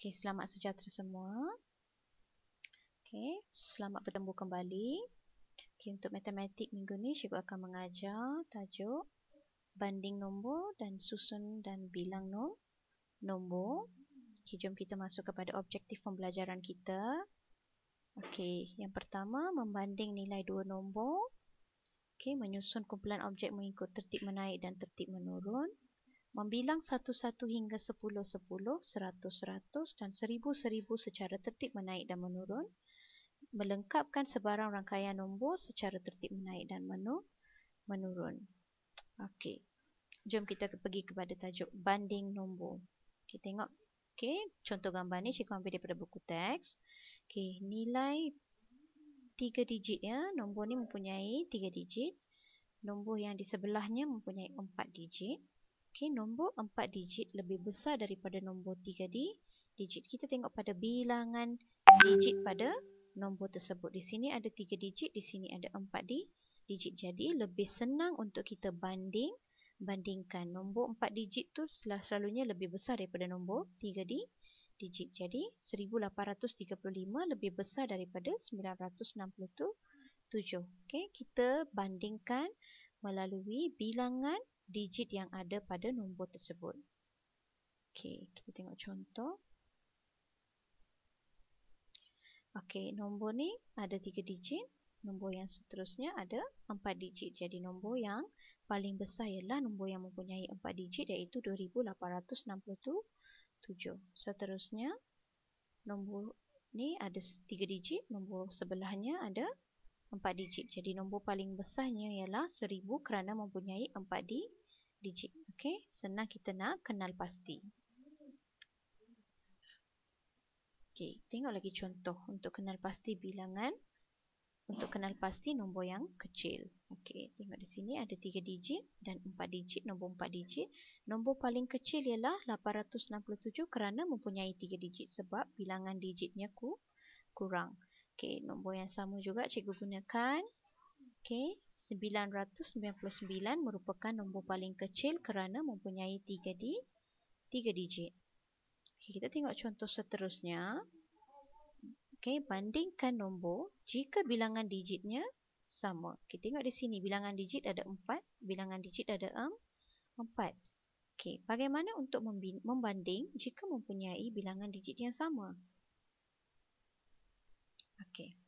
Okey, selamat sejahtera semua. Okey, selamat bertemu kembali. Okey, untuk matematik minggu ni cikgu akan mengajar tajuk banding nombor dan susun dan bilang nombor. Okey, jom kita masuk kepada objektif pembelajaran kita. Okey, yang pertama membanding nilai dua nombor. Okey, menyusun kumpulan objek mengikut tertib menaik dan tertib menurun. Membilang 1-1 hingga 10-10, 100-100 dan 1000-1000 secara tertib menaik dan menurun. Melengkapkan sebarang rangkaian nombor secara tertib menaik dan menurun. Okey. Jom kita pergi kepada tajuk banding nombor. Okey, tengok. Okey, contoh gambar ni cikgu ambil daripada buku teks. Okey, nilai 3 digit ya. Nombor ni mempunyai 3 digit. Nombor yang di sebelahnya mempunyai 4 digit. Okey, nombor 4 digit lebih besar daripada nombor 3 digit. Kita tengok pada bilangan digit pada nombor tersebut. Di sini ada 3 digit, di sini ada 4 digit. Jadi lebih senang untuk kita bandingkan. Nombor 4 digit tu selalunya lebih besar daripada nombor 3 digit. Jadi 1835 lebih besar daripada 967. Okey, kita bandingkan melalui bilangan digit yang ada pada nombor tersebut. Okey, kita tengok contoh. Okey, nombor ni ada 3 digit. Nombor yang seterusnya ada 4 digit. Jadi nombor yang paling besar ialah nombor yang mempunyai 4 digit iaitu 2867. Seterusnya, nombor ni ada 3 digit. Nombor sebelahnya ada 4 digit. Jadi nombor paling besarnya ialah 1000 kerana mempunyai 4 digit. Okey, senang kita nak kenal pasti. Okey, tengok lagi contoh untuk kenal pasti bilangan. Untuk kenal pasti nombor yang kecil. Okey, tengok di sini ada 3 digit dan 4 digit. Nombor 4 digit. Nombor paling kecil ialah 867 kerana mempunyai 3 digit sebab bilangan digitnya kurang. Okey, nombor yang sama juga cikgu gunakan. Okey, 999 merupakan nombor paling kecil kerana mempunyai 3 digit. Okey, kita tengok contoh seterusnya. Okey, bandingkan nombor jika bilangan digitnya sama. Okey, tengok di sini bilangan digit ada 4, bilangan digit ada 4. Okey, bagaimana untuk membanding jika mempunyai bilangan digit yang sama? Okey.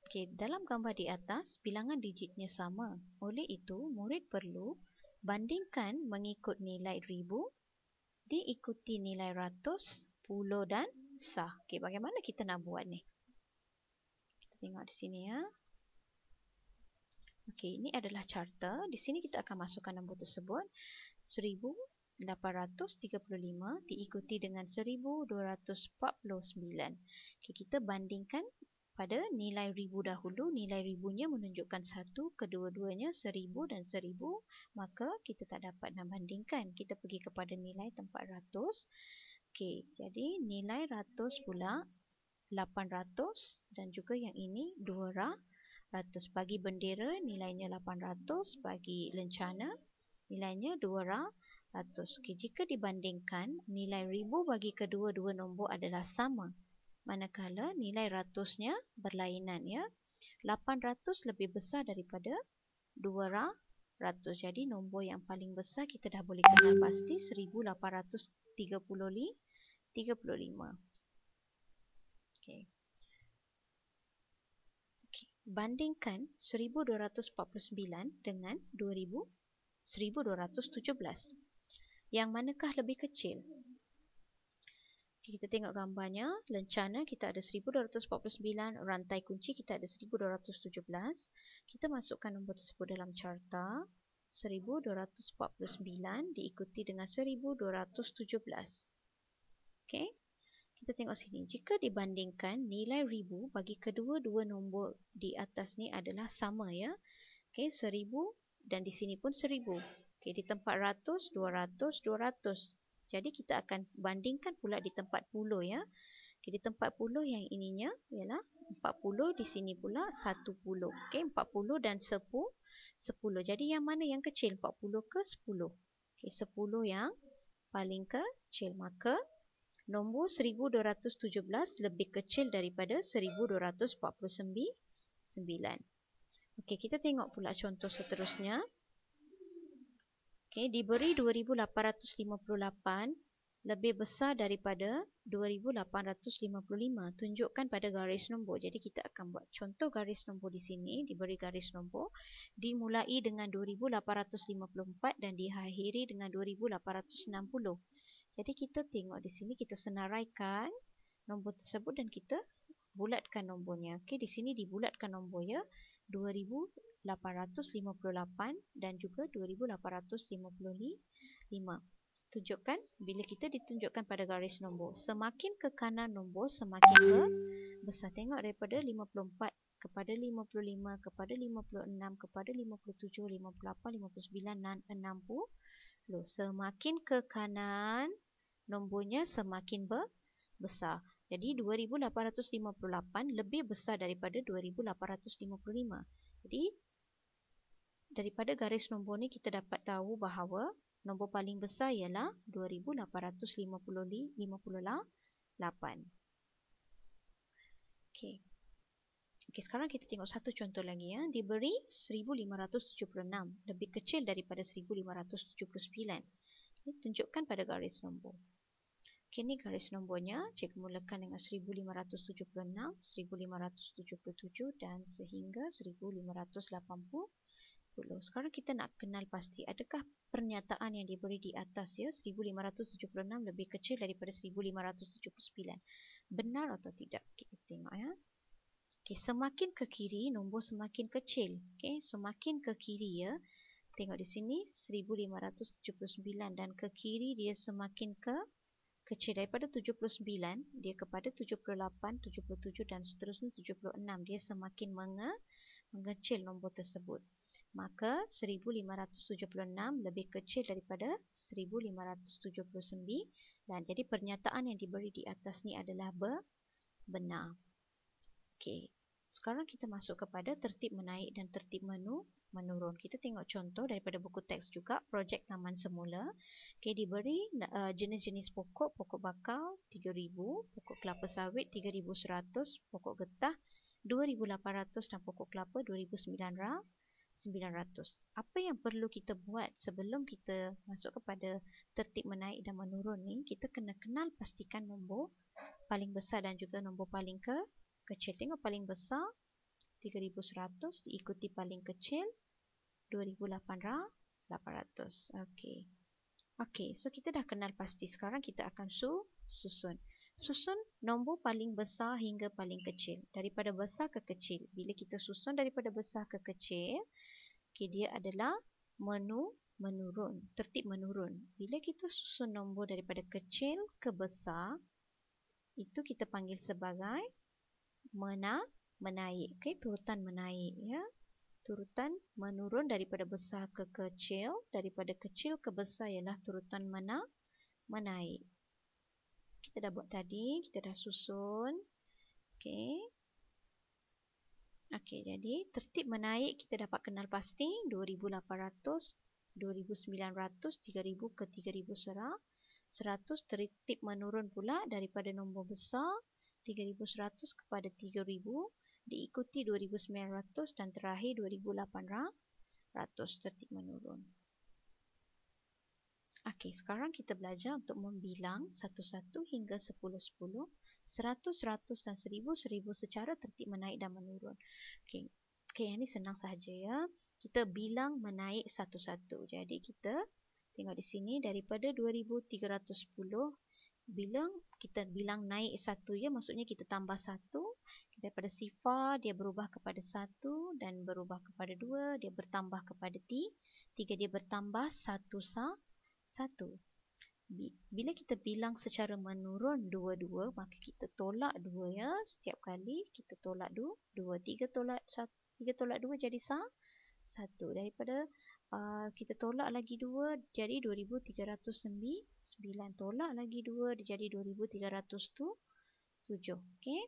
Okey, dalam gambar di atas, bilangan digitnya sama. Oleh itu, murid perlu bandingkan mengikut nilai ribu, diikuti nilai ratus, puluh dan sah. Okey, bagaimana kita nak buat ni? Kita tengok di sini ya. Okey, ini adalah carta. Di sini kita akan masukkan nombor tersebut. 1835 diikuti dengan 1249. Okey, kita bandingkan pada nilai ribu dahulu. Nilai ribunya menunjukkan 1, kedua-duanya 1000 dan 1000. Maka kita tak dapat nak bandingkan. Kita pergi kepada nilai tempat ratus. Okey, jadi nilai ratus pula 800 dan juga yang ini 200. Bagi bendera nilainya 800, bagi lencana nilainya 200. Okey, jika dibandingkan nilai ribu bagi kedua-dua nombor adalah sama. Manakala nilai ratusnya berlainan ya. 800 lebih besar daripada 200. Jadi nombor yang paling besar kita dah boleh kenal pasti 1835. Okey. Bandingkan 1249 dengan 1217. Yang manakah lebih kecil? Okay, kita tengok gambarnya. Lencana kita ada 1249, rantai kunci kita ada 1217. Kita masukkan nombor tersebut dalam carta. 1249 diikuti dengan 1217. Okey. Kita tengok sini. Jika dibandingkan nilai ribu bagi kedua-dua nombor di atas ni adalah sama ya. Okey, 1000 dan di sini pun 1000. Okey, di tempat ratus, 200, 200. Jadi kita akan bandingkan pula di tempat puluh ya. Okay, di tempat puluh yang ininya ialah 40, di sini pula 10. Okey, 40 dan 10. Jadi yang mana yang kecil? 40 ke 10? Okey, 10 yang paling kecil. Maka Nombor 1217 lebih kecil daripada 1249. Okey, kita tengok pula contoh seterusnya. Okey, diberi 2858 lebih besar daripada 2855. Tunjukkan pada garis nombor. Jadi kita akan buat contoh garis nombor di sini. Diberi garis nombor. Dimulai dengan 2854 dan diakhiri dengan 2860. Jadi kita tengok di sini, kita senaraikan nombor tersebut dan kita bulatkan nombornya. Okey, di sini dibulatkan nombornya 2858 dan juga 2855. Tunjukkan bila kita ditunjukkan pada garis nombor. Semakin ke kanan nombor, semakin ke besar. Tengok daripada 54 kepada 55, kepada 56, kepada 57, 58, 59 dan 60. Semakin ke kanan nombornya semakin besar. Jadi 2858 lebih besar daripada 2855. Jadi daripada garis nombor ni kita dapat tahu bahawa nombor paling besar ialah 2858. Okey. Okey, sekarang kita tengok satu contoh lagi ya. Diberi 1576 lebih kecil daripada 1579. Tunjukkan pada garis nombor. Okey, ni garis nombornya. Cikgu mulakan dengan 1576, 1577 dan sehingga 1580. Sekarang kita nak kenal pasti adakah pernyataan yang diberi di atas ya 1576 lebih kecil daripada 1579. Benar atau tidak? Kita tengok ya. Okey, semakin ke kiri nombor semakin kecil. Okey, semakin ke kiri ya. Tengok di sini 1579 dan ke kiri dia semakin kecil daripada 79 dia kepada 78, 77 dan seterusnya 76. Dia semakin mengecil nombor tersebut. Maka 1576 lebih kecil daripada 1579 dan jadi pernyataan yang diberi di atas ni adalah benar. Okey, sekarang kita masuk kepada tertib menaik dan tertib menurun. Kita tengok contoh daripada buku teks juga, projek taman semula. Okey, diberi jenis-jenis pokok bakau 3000, pokok kelapa sawit 3100, pokok getah 2800 dan pokok kelapa 2900. Apa yang perlu kita buat sebelum kita masuk kepada tertib menaik dan menurun ni? Kita kena kenal pastikan nombor paling besar dan juga nombor paling kecil. Tengok paling besar 3100 diikuti paling kecil 2800. Okey. Okey, so kita dah kenal pasti. Sekarang kita akan susun. Susun nombor paling besar hingga paling kecil. Daripada besar ke kecil. Bila kita susun daripada besar ke kecil, okay, dia adalah menurun. Tertib menurun. Bila kita susun nombor daripada kecil ke besar, itu kita panggil sebagai menaik. Okay, turutan menaik. Ya. Turutan menurun daripada besar ke kecil. Daripada kecil ke besar ialah turutan menaik. Kita dah buat tadi. Kita dah susun. Okey. Okey, jadi tertib menaik kita dapat kenal pasti 2800, 2900, 3000 ke 3100. Tertib menurun pula daripada nombor besar 3100 kepada 3000. Diikuti 2900 dan terakhir 2800. Tertib menurun. Okey, sekarang kita belajar untuk membilang 1-1 hingga 10-10, 100-100 dan 1000-1000 secara tertib menaik dan menurun. Okey, yang ni senang sahaja ya. Kita bilang menaik 1-1. Jadi kita tengok di sini daripada 2310 kita bilang naik 1 ya, maksudnya kita tambah 1. Daripada sifar dia berubah kepada 1 dan berubah kepada 2, dia bertambah kepada 3, dia bertambah 1. Bila kita bilang secara menurun 2-2, maka kita tolak 2 ya. Setiap kali kita tolak 2, 3 tolak 2 jadi 1. Daripada kita tolak lagi 2 jadi 2309. Tolak lagi 2 dia jadi 2307. Okey.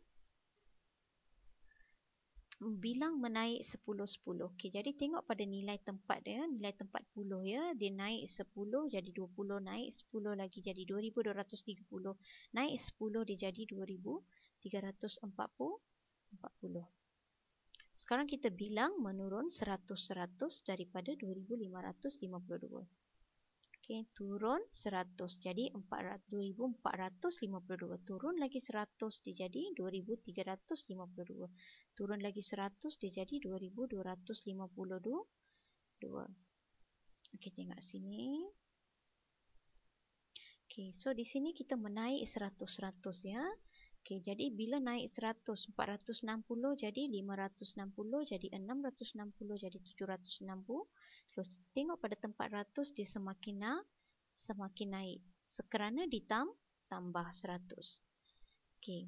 bilang menaik 10-10. Okey, jadi tengok pada nilai tempat dia, nilai tempat 10 ya, dia naik 10 jadi 20, naik 10 lagi jadi 2230, naik 10 dia jadi 2340. Sekarang kita bilang menurun 100 daripada 2552. Okey, turun 100 jadi 2452. Turun lagi 100 dia jadi 2352. Turun lagi 100 dia jadi 2252. Okey, tengok sini. Okey, so di sini kita menaik 100 ya. Okey, jadi bila naik 100, 460 jadi 560 jadi 660 jadi 760. Terus tengok pada tempat ratus dia semakin naik. Kerana ditambah 100. Okey.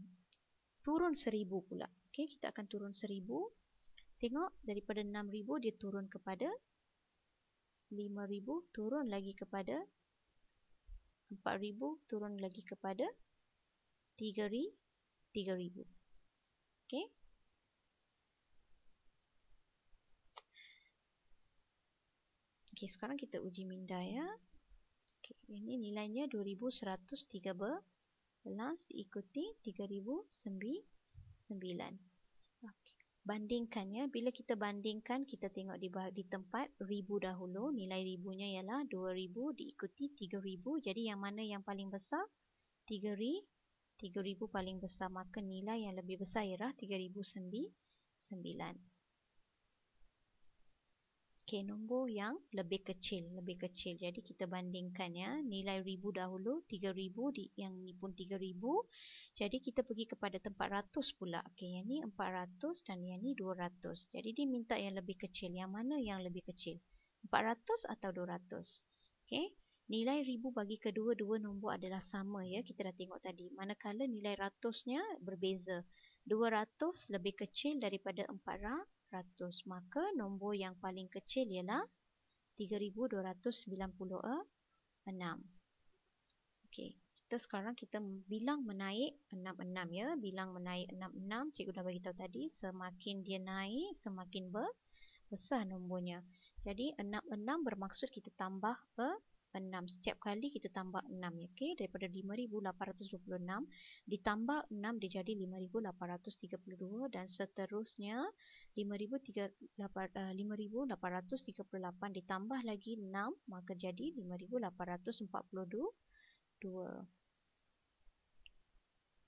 Turun 1000 pula. Okey, kita akan turun 1000. Tengok daripada 6000 dia turun kepada 5000, turun lagi kepada 4000, turun lagi kepada 3000. Okey. Okey, sekarang kita uji minda ya. Okey, ini nilainya 2113 diikuti 3009. Okey, bandingkan ya. Bila kita bandingkan, kita tengok di tempat ribu dahulu, nilai ribunya ialah 2000 diikuti 3000. Jadi yang mana yang paling besar? 3000 paling besar, maka nilai yang lebih besar ialah 3009. Okey, nombor yang lebih kecil. Jadi kita bandingkan ya, nilai ribu dahulu, 3000 yang ni pun 3000. Jadi kita pergi kepada tempat ratus pula. Okey, yang ni 400 dan yang ni 200. Jadi dia minta yang lebih kecil. Yang mana yang lebih kecil? 400 atau 200? Okey. Nilai ribu bagi kedua-dua nombor adalah sama ya, kita dah tengok tadi. Manakala nilai ratusnya berbeza. 200 lebih kecil daripada 400. Maka nombor yang paling kecil ialah 3296. Okey, sekarang kita bilang menaik 66 ya. Bilang menaik 66, cikgu dah bagi tahu tadi, semakin dia naik semakin besar nombornya. Jadi 66 bermaksud kita tambah 6. Setiap kali kita tambah 6 ya. Okey, daripada 5826 ditambah 6 dia jadi 5832 dan seterusnya 5838 ditambah lagi 6 maka jadi 5842.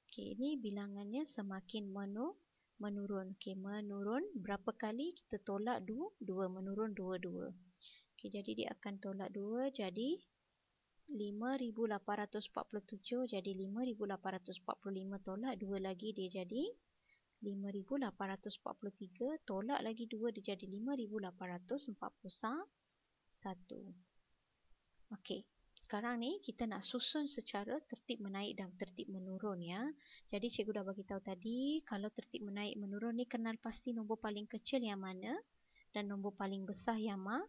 Okey, ini bilangannya semakin menurun. Okey, menurun berapa kali kita tolak 2? Menurun 2. Okey, jadi dia akan tolak 2 jadi 5847 jadi 5845 tolak 2 lagi dia jadi 5843, tolak lagi 2 dia jadi 5841. Okey, sekarang ni kita nak susun secara tertib menaik dan tertib menurun ya. Jadi cikgu dah bagi tahu tadi, kalau tertib menaik menurun ni kenal pasti nombor paling kecil yang mana dan nombor paling besar yang mana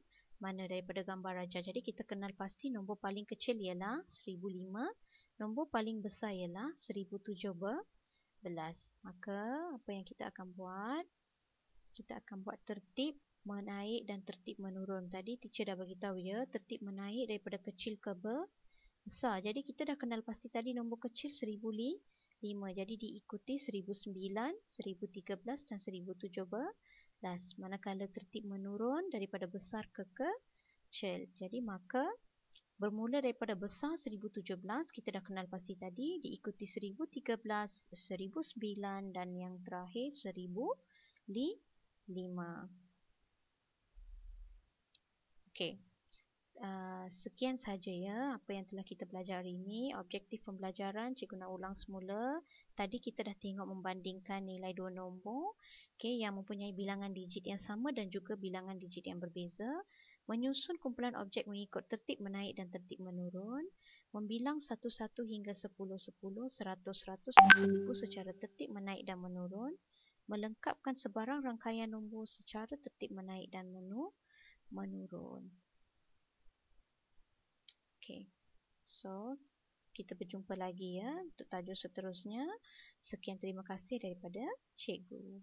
daripada gambar raja. Jadi kita kenal pasti nombor paling kecil ialah 1005, nombor paling besar ialah 1017. Maka apa yang kita akan buat? Kita akan buat tertib menaik dan tertib menurun. Tadi teacher dah bagi tahu ya, tertib menaik daripada kecil ke besar. Jadi kita dah kenal pasti tadi nombor kecil 1005. Jadi diikuti 1009, 1013 dan 1017. Manakala tertib menurun daripada besar ke kecil. Jadi maka bermula daripada besar 1017, kita dah kenal pasti tadi, diikuti 1013, 1009 dan yang terakhir 1005. Okey. Sekian sahaja ya apa yang telah kita belajar hari ini. Objektif pembelajaran cikgu nak ulang semula. Tadi kita dah tengok membandingkan nilai dua nombor yang mempunyai bilangan digit yang sama dan juga bilangan digit yang berbeza. Menyusun kumpulan objek mengikut tertib menaik dan tertib menurun. Membilang 1-1 hingga 10-10, 100-100 dan 1000 secara tertib menaik dan menurun. Melengkapkan sebarang rangkaian nombor secara tertib menaik dan menurun. Okay, so kita berjumpa lagi ya untuk tajuk seterusnya. Sekian, terima kasih daripada cikgu.